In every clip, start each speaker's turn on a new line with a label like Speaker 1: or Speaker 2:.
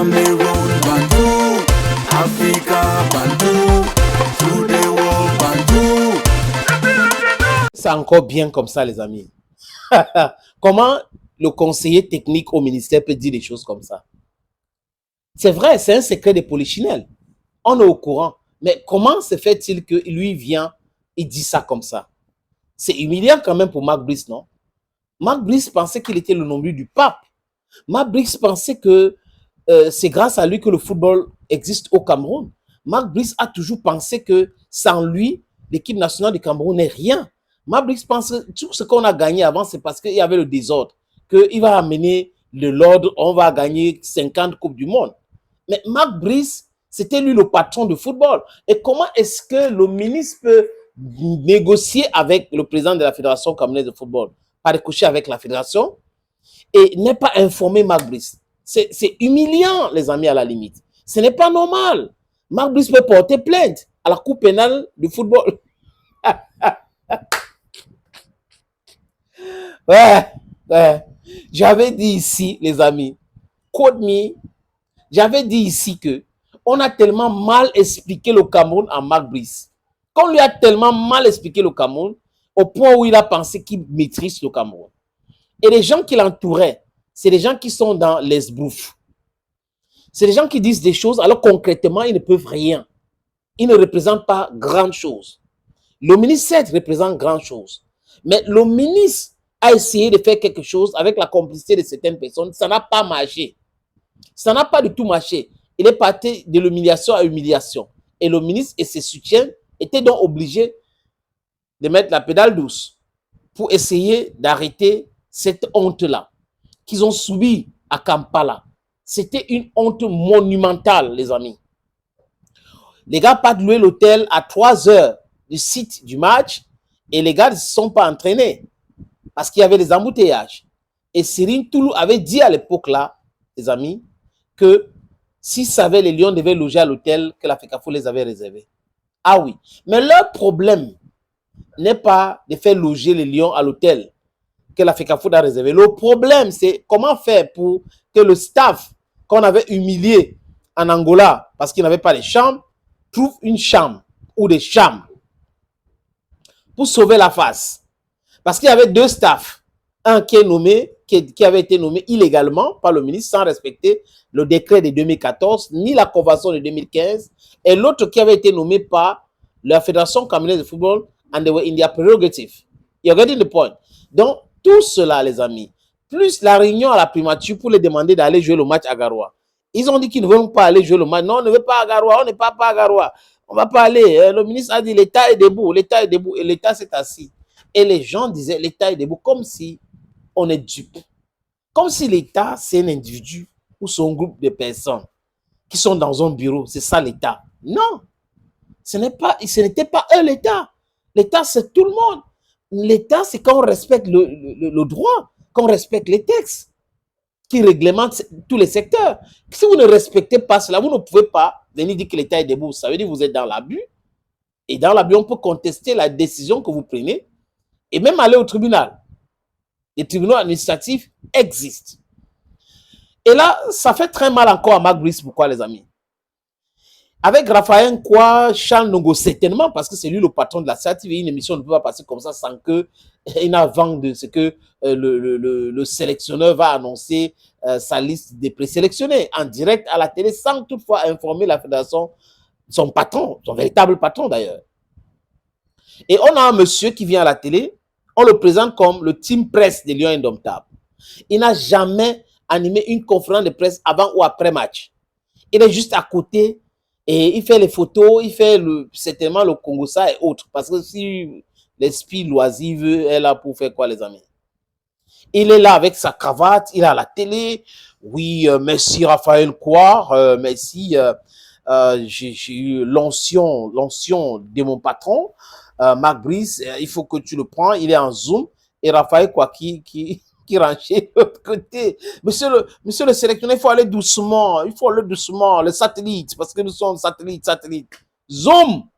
Speaker 1: Cameroon, Bantou, Africa, Bantou, through the world, Bantou.
Speaker 2: C'est encore bien comme ça, les amis. Comment le conseiller technique au ministère peut dire des choses comme ça? C'est vrai, c'est un secret de polichinelle. On est au courant. Mais comment se fait-il que lui vient et dit ça comme ça? C'est humiliant quand même pour Mark Brice, non? Mark Brice pensait qu'il était le nombril du pape. Mark Brice pensait que c'est grâce à lui que le football existe au Cameroun. Mark Brice a toujours pensé que sans lui, l'équipe nationale du Cameroun n'est rien. Mark Brice pense que tout ce qu'on a gagné avant, c'est parce qu'il y avait le désordre, qu'il va amener l'ordre, on va gagner 50 Coupes du Monde. Mais Mark Brice, c'était lui le patron de football. Et comment est-ce que le ministre peut négocier avec le président de la Fédération camerounaise de football, par ricochet avec la fédération, et n'est pas informé Mark Brice? C'est humiliant, les amis, à la limite. Ce n'est pas normal. Mark Brice peut porter plainte à la Cour pénale du football. Ouais. J'avais dit ici, les amis, quote me, j'avais dit ici que on a tellement mal expliqué le Cameroun à Mark Brice. Qu'on lui a tellement mal expliqué le Cameroun, au point où il a pensé qu'il maîtrise le Cameroun. Et les gens qui l'entouraient, c'est des gens qui sont dans l'esbrouf. C'est des gens qui disent des choses, alors concrètement, ils ne peuvent rien. Ils ne représentent pas grand chose. Le ministre, certes, représente grand chose. Mais le ministre a essayé de faire quelque chose avec la complicité de certaines personnes. Ça n'a pas marché. Ça n'a pas du tout marché. Il est parti de l'humiliation à humiliation. Et le ministre et ses soutiens étaient donc obligés de mettre la pédale douce pour essayer d'arrêter cette honte-là qu'ils ont subie à Kampala. C'était une honte monumentale, les amis. Les gars partent louer l'hôtel à 3 heures du site du match et les gars ne se sont pas entraînés parce qu'il y avait des embouteillages. Et Cyril Toulou avait dit à l'époque là, les amis, que s'ils savaient les Lions devaient loger à l'hôtel que la FECAFO les avait réservé. Ah oui, mais leur problème n'est pas de faire loger les Lions à l'hôtel que la FECAFO a réservé. Le problème, c'est comment faire pour que le staff qu'on avait humilié en Angola parce qu'il n'avait pas de chambre, trouve une chambre ou des chambres pour sauver la face. Parce qu'il y avait 2 staffs. Un qui est nommé, qui avait été nommé illégalement par le ministre sans respecter le décret de 2014 ni la convention de 2015, et l'autre qui avait été nommé par la Fédération camerounaise de football and they were in their prerogative. You're getting the point. Donc, tout cela, les amis, plus la réunion à la primature pour les demander d'aller jouer le match à Garoua. Ils ont dit qu'ils ne veulent pas aller jouer le match. Non, on ne veut pas à Garoua, on n'est pas à Garoua. On ne va pas aller. Le ministre a dit l'État est debout, l'État est debout, et l'État s'est assis. Et les gens disaient l'État est debout comme si on est dupe. Comme si l'État, c'est un individu ou son groupe de personnes qui sont dans un bureau. C'est ça l'État. Non, ce n'était pas eux l'État. L'État, c'est tout le monde. L'État, c'est quand on respecte le droit, quand on respecte les textes qui réglementent tous les secteurs. Si vous ne respectez pas cela, vous ne pouvez pas venir dire que l'État est debout. Ça veut dire que vous êtes dans l'abus. Et dans l'abus, on peut contester la décision que vous prenez et même aller au tribunal. Les tribunaux administratifs existent. Et là, ça fait très mal encore à Mark Brice. Pourquoi, les amis? Avec Raphaël Nkwa, Charles Nongo, certainement, parce que c'est lui le patron de la CATV, une émission ne peut pas passer comme ça sans qu'il n'avance de ce que le sélectionneur va annoncer sa liste des présélectionnés en direct à la télé, sans toutefois informer la fédération, son patron, son véritable patron d'ailleurs. Et on a un monsieur qui vient à la télé, on le présente comme le team presse des Lions Indomptables. Il n'a jamais animé une conférence de presse avant ou après match. Il est juste à côté et il fait les photos, il fait certainement le Congossa et autres. Parce que si l'esprit loisir est là pour faire quoi, les amis? Il est là avec sa cravate, il est à la télé. Oui, merci Raphaël Kouar, merci. J'ai eu l'onction de mon patron, Mark Brice. Il faut que tu le prends, il est en Zoom. Et Raphaël Kouar qui rangeait de l'autre côté. Monsieur le sélectionneur, il faut aller doucement. Il faut aller doucement. Le satellite, parce que nous sommes satellite. Zoom.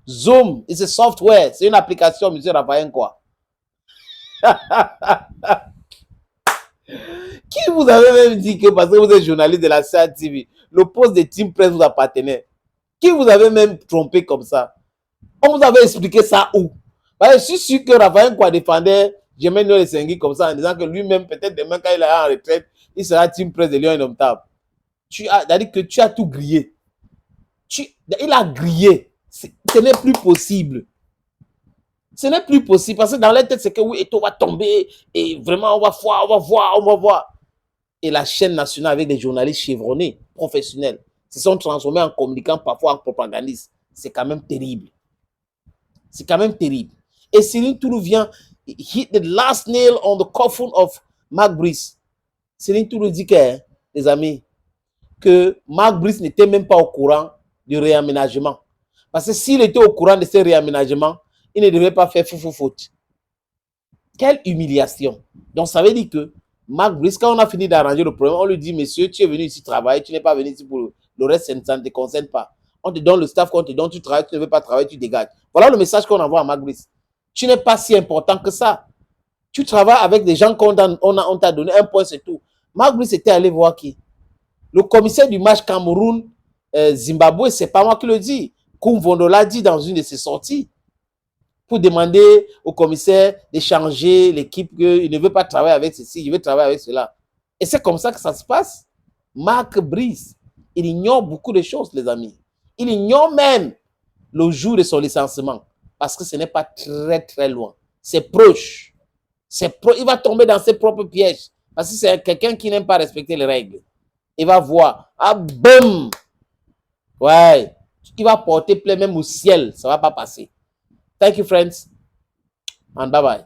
Speaker 2: Zoom, c'est un software. C'est une application, monsieur Raphaël, quoi. Qui vous avait même dit que parce que vous êtes journaliste de la CATV, le poste de Team Presse vous appartenait? Qui vous avait même trompé comme ça? On vous avait expliqué ça où? Parce que je suis sûr que Raphaël Kwa défendait Jermaine Noël Sengui comme ça en disant que lui-même, peut-être demain, quand il est en retraite, il sera Team Presse de Lyon Indomptable. C'est-à-dire que tu as tout grillé. Il a grillé. Ce n'est plus possible. Ce n'est plus possible parce que dans la tête, c'est que oui, Eto'o va tomber et vraiment, on va voir. Et la chaîne nationale avec des journalistes chevronnés, professionnels, se sont transformés en communicants, parfois en propagandistes. C'est quand même terrible. C'est quand même terrible. Et Céline Tourou vient hit the last nail on the coffin of Mark Brice. Céline Tourou dit que, les amis, que Mark Brice n'était même pas au courant du réaménagement. Parce que s'il était au courant de ce réaménagement, il ne devait pas faire faute. Quelle humiliation. Donc, ça veut dire que Mark Brice, quand on a fini d'arranger le problème, on lui dit, monsieur, tu es venu ici travailler, tu n'es pas venu ici pour le reste, ça ne te concerne pas. On te donne le staff qu'on te donne, tu travailles, tu ne veux pas travailler, tu dégages. Voilà le message qu'on envoie à Mark Brice. Tu n'es pas si important que ça. Tu travailles avec des gens qu'on t'a donné un point, c'est tout. Mark Brice était allé voir qui? Le commissaire du match Cameroun-Zimbabwe, c'est pas moi qui le dis. Koum Vondo l'a dit dans une de ses sorties pour demander au commissaire de changer l'équipe, qu'il ne veut pas travailler avec ceci, il veut travailler avec cela. Et c'est comme ça que ça se passe. Mark Brice, il ignore beaucoup de choses, les amis. Il ignore même le jour de son licenciement parce que ce n'est pas très loin. C'est proche. Il va tomber dans ses propres pièges parce que c'est quelqu'un qui n'aime pas respecter les règles. Il va voir. Ah, boum! Ouais. Il va porter plainte même au ciel. Ça ne va pas passer. Thank you, friends. And bye-bye.